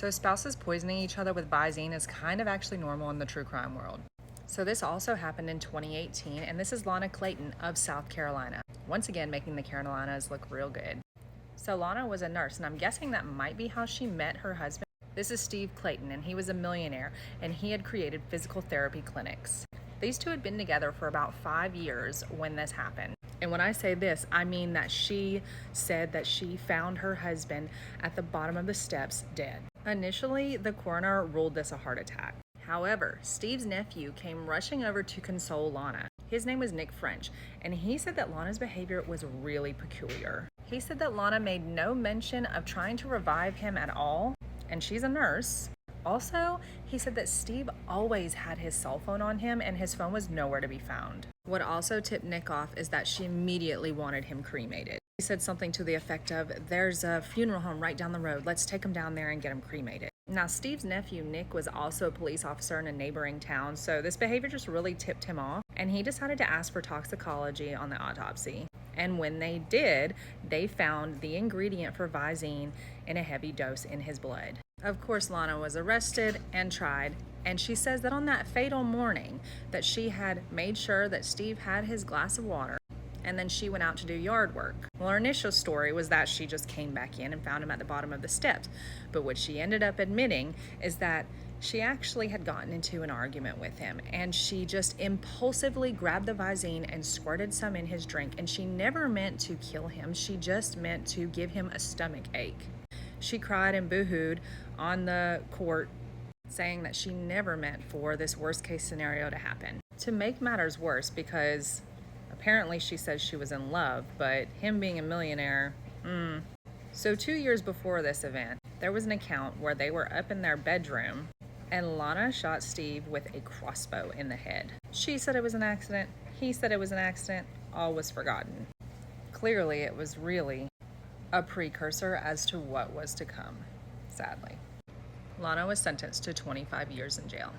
So spouses poisoning each other with Visine is kind of actually normal in the true crime world. So this also happened in 2018, and this is Lana Clayton of South Carolina, once again making the Carolinas look real good. So Lana was a nurse, and I'm guessing that might be how she met her husband. This is Steve Clayton, and he was a millionaire, and he had created physical therapy clinics. These two had been together for about 5 years when this happened. And when I say this, I mean that she said that she found her husband at the bottom of the steps dead. Initially, the coroner ruled this a heart attack. However, Steve's nephew came rushing over to console Lana. His name was Nick French, and he said that Lana's behavior was really peculiar. He said that Lana made no mention of trying to revive him at all, and she's a nurse. Also, he said that Steve always had his cell phone on him and his phone was nowhere to be found. What also tipped Nick off is that she immediately wanted him cremated. He said something to the effect of, "There's a funeral home right down the road. Let's take him down there and get him cremated." Now, Steve's nephew, Nick, was also a police officer in a neighboring town, so this behavior just really tipped him off, and he decided to ask for toxicology on the autopsy. And when they did, they found the ingredient for Visine in a heavy dose in his blood. Of course, Lana was arrested and tried, and she says that on that fatal morning that she had made sure that Steve had his glass of water, and then she went out to do yard work. Well, her initial story was that she just came back in and found him at the bottom of the steps, but what she ended up admitting is that she actually had gotten into an argument with him, and she just impulsively grabbed the Visine and squirted some in his drink, and she never meant to kill him. She just meant to give him a stomach ache. She cried and boo-hooed on the court, saying that she never meant for this worst case scenario to happen. To make matters worse, because apparently she says she was in love, but him being a millionaire, So 2 years before this event, there was an account where they were up in their bedroom and Lana shot Steve with a crossbow in the head. She said it was an accident. He said it was an accident. All was forgotten. Clearly, it was really a precursor as to what was to come, sadly. Lana was sentenced to 25 years in jail.